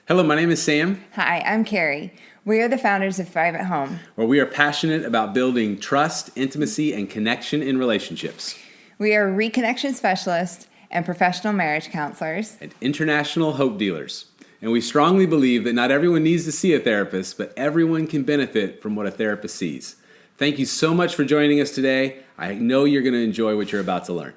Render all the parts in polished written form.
Hello, my name is Sam, Hi, I'm Carrie. We are the founders of Thrive at Home. where we are passionate about building trust, intimacy, and connection in relationships. We are reconnection specialists and professional marriage counselors. And international hope dealers. And we strongly believe that not everyone needs to see a therapist, but everyone can benefit from what a therapist sees. Thank you so much for joining us today. I know you're going to enjoy what you're about to learn.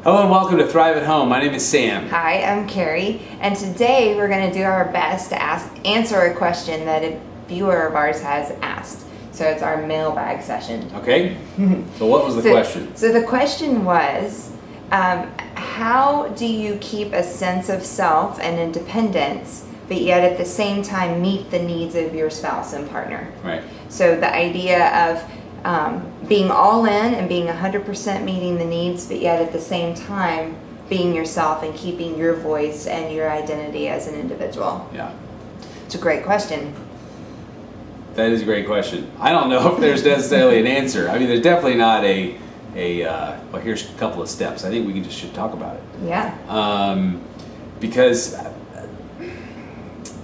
Hello and welcome to Thrive at Home. My name is Sam. Hi, I'm Carrie, and today we're going to do our best to answer a question that a viewer of ours has asked. So it's our mailbag session. Okay? So what was the question? So the question was, how do you keep a sense of self and independence, but yet at the same time meet the needs of your spouse and partner? Right. So the idea of being all in and being 100% meeting the needs, but yet at the same time being yourself and keeping your voice and your identity as an individual. Yeah. It's a great question. That is a great question. I don't know if there's necessarily an answer. I mean, there's definitely not well, here's a couple of steps. I think we should talk about it. Yeah. Because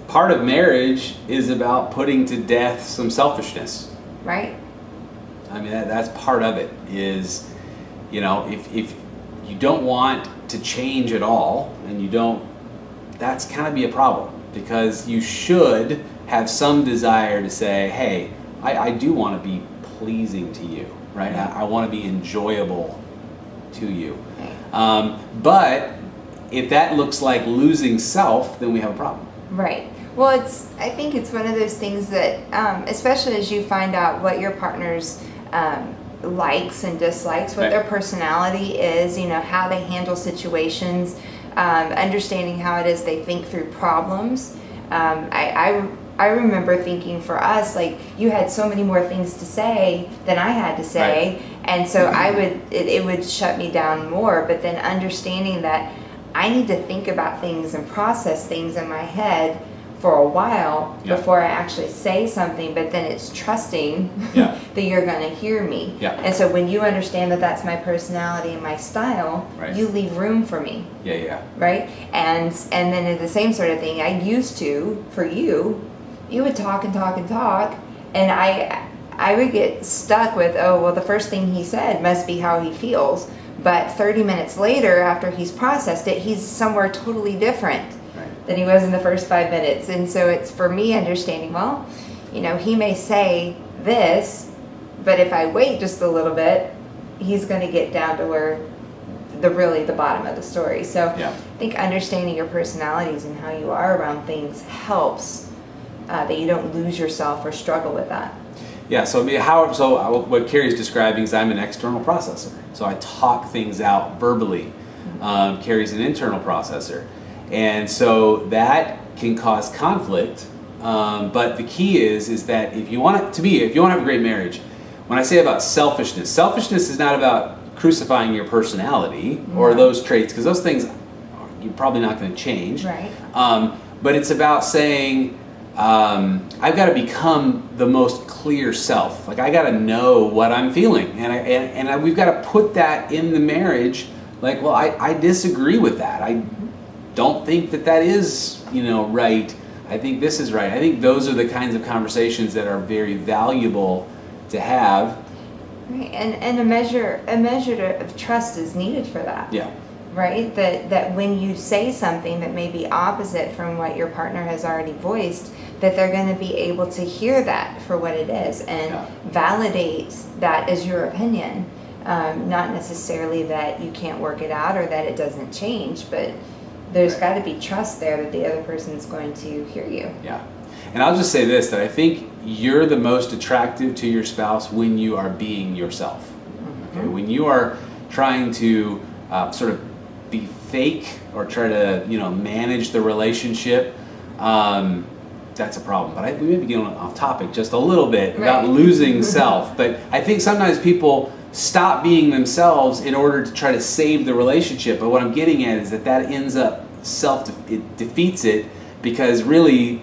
part of marriage is about putting to death some selfishness. Right. I mean, that's part of it is, if you don't want to change at all and that's kind of be a problem, because you should have some desire to say, hey, I do want to be pleasing to you, right? I want to be enjoyable to you. But if that looks like losing self, then we have a problem. Right. Well, I think it's one of those things that, especially as you find out what your partner's likes and dislikes, what their personality is, how they handle situations, understanding how it is they think through problems. I remember thinking for us, like, you had so many more things to say than I had to say, and so it would shut me down more. But then understanding that I need to think about things and process things in my head for a while before I actually say something, but then it's trusting that you're going to hear me. And so when you understand that that's my personality and my style, you leave room for me. Right? And then in the same sort of thing, I used to, for you would talk and talk and talk, and I would get stuck with, oh, well, the first thing he said must be how he feels. But 30 minutes later, after he's processed it, he's somewhere totally different than he was in the first 5 minutes. And so it's for me understanding, well, he may say this, but if I wait just a little bit, he's going to get down to where the bottom of the story. So I think understanding your personalities and how you are around things helps that you don't lose yourself or struggle with that. Yeah, so what Carrie's describing is I'm an external processor. So I talk things out verbally. Carrie's an internal processor. And so that can cause conflict. But the key is that if you want to have a great marriage, when I say about selfishness is not about crucifying your personality or those traits, because those things you're probably not going to change. Right. But it's about saying, I've got to become the most clear self. Like, I got to know what I'm feeling, and we've got to put that in the marriage. Like, well, I disagree with that. I don't think that is right. I think this is right. I think those are the kinds of conversations that are very valuable to have. Right, and a measure of trust is needed for that. Yeah. Right? That when you say something that may be opposite from what your partner has already voiced, that they're going to be able to hear that for what it is and validate that as your opinion. Not necessarily that you can't work it out or that it doesn't change, but there's got to be trust there that the other person's going to hear you. Yeah. And I'll just say this, that I think you're the most attractive to your spouse when you are being yourself. Okay? When you are trying to sort of be fake or try to manage the relationship, that's a problem. But we may be getting off topic just a little bit about losing self. But I think sometimes people stop being themselves in order to try to save the relationship. But what I'm getting at is that ends up it defeats it, because really